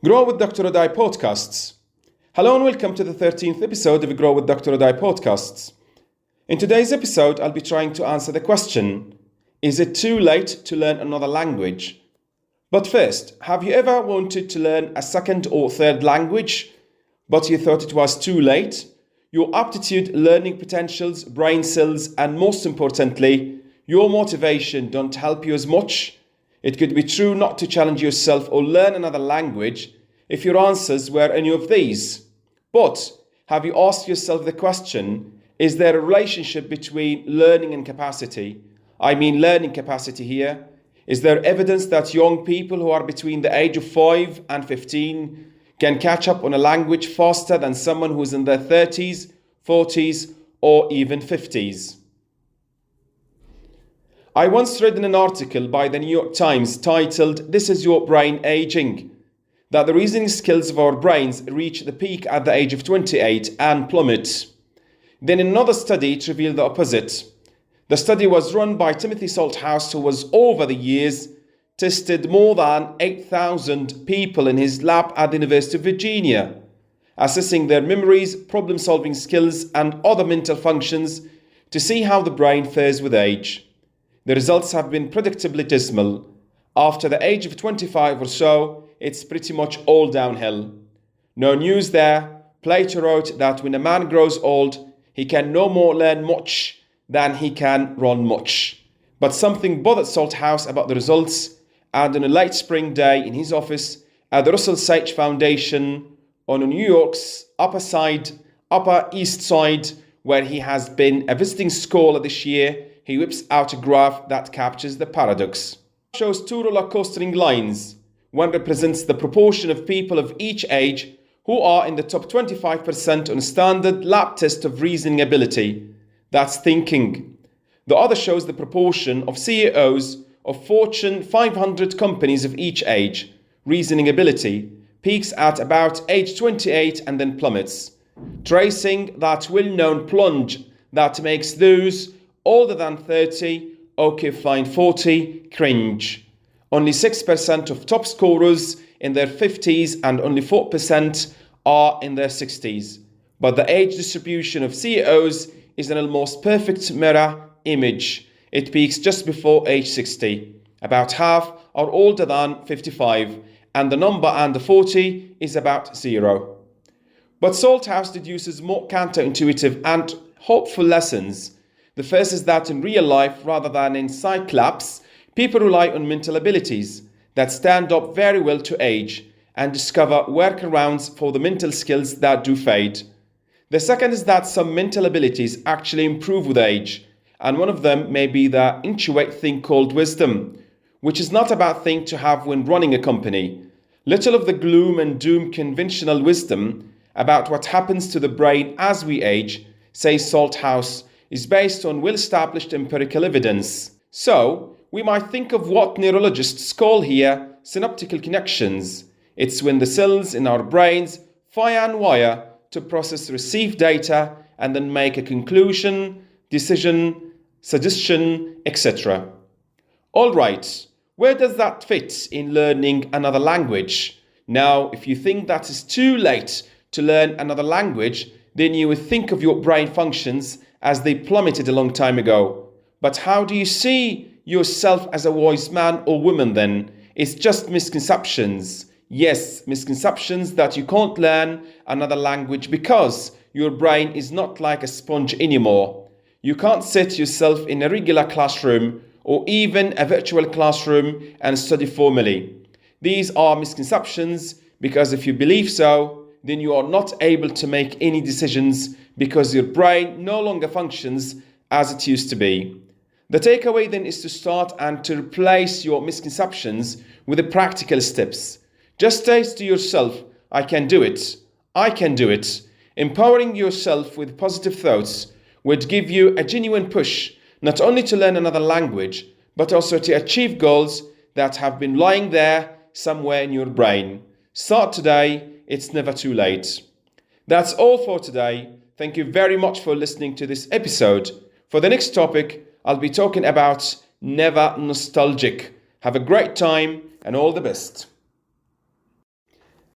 Grow with Dr. Audai podcasts. Hello and welcome to the 13th episode of Grow with Dr. Audai podcasts. In today's episode, I'll be trying to answer the question, is it too late to learn another language? But first, have you ever wanted to learn a second or third language, but you thought it was too late? Your aptitude, learning potentials, brain cells, and most importantly, your motivation don't help you as much? It could be true not to challenge yourself or learn another language if your answers were any of these. But have you asked yourself the question, is there a relationship between learning and capacity? I mean learning capacity here. Is there evidence that young people who are between the age of 5 and 15 can catch up on a language faster than someone who is in their 30s, 40s, or even 50s? I once read in an article by the New York Times titled, "This is your brain aging," that the reasoning skills of our brains reach the peak at the age of 28 and plummet. Then another study to reveal the opposite. The study was run by Timothy Salthouse, who was over the years tested more than 8,000 people in his lab at the University of Virginia, assessing their memories, problem-solving skills, and other mental functions to see how the brain fares with age. The results have been predictably dismal. After the age of 25 or so, it's pretty much all downhill. No news there. Plato wrote that when a man grows old, he can no more learn much than he can run much. But something bothered Salthouse about the results, and on a late spring day in his office at the Russell Sage Foundation on New York's Upper East Side, where he has been a visiting scholar this year, he whips out a graph that captures the paradox. It shows two roller coastering lines. One represents the proportion of people of each age who are in the top 25% on a standard lab test of reasoning ability. That's thinking. The other shows the proportion of CEOs of Fortune 500 companies of each age. Reasoning ability peaks at about age 28 and then plummets, tracing that well-known plunge that makes those older than 30, okay fine 40, cringe. Only 6% of top scorers in their 50s and only 4% are in their 60s. But the age distribution of CEOs is an almost perfect mirror image. It peaks just before age 60. About half are older than 55, and the number under 40 is about 0. But Salthouse deduces more counterintuitive and hopeful lessons. The first is that in real life, rather than in psych labs, people rely on mental abilities that stand up very well to age and discover workarounds for the mental skills that do fade. The second is that some mental abilities actually improve with age, and one of them may be the intuitive thing called wisdom, which is not a bad thing to have when running a company. Little of the gloom and doom conventional wisdom about what happens to the brain as we age, says Salthouse, is based on well-established empirical evidence. So, we might think of what neurologists call here synaptic connections. It's when the cells in our brains fire and wire to process received data and then make a conclusion, decision, suggestion, etc. Alright, where does that fit in learning another language? Now, if you think that is too late to learn another language, then you would think of your brain functions as they plummeted a long time ago. But how do you see yourself as a wise man or woman then? It's just misconceptions. Yes, misconceptions that you can't learn another language because your brain is not like a sponge anymore. You can't set yourself in a regular classroom or even a virtual classroom and study formally. These are misconceptions because if you believe so, then you are not able to make any decisions because your brain no longer functions as it used to be. The takeaway then is to start and to replace your misconceptions with the practical steps. Just say to yourself, I can do it. I can do it. Empowering yourself with positive thoughts would give you a genuine push, not only to learn another language, but also to achieve goals that have been lying there somewhere in your brain. Start today. It's never too late. That's all for today. Thank you very much for listening to this episode. For the next topic, I'll be talking about never nostalgic. Have a great time and all the best.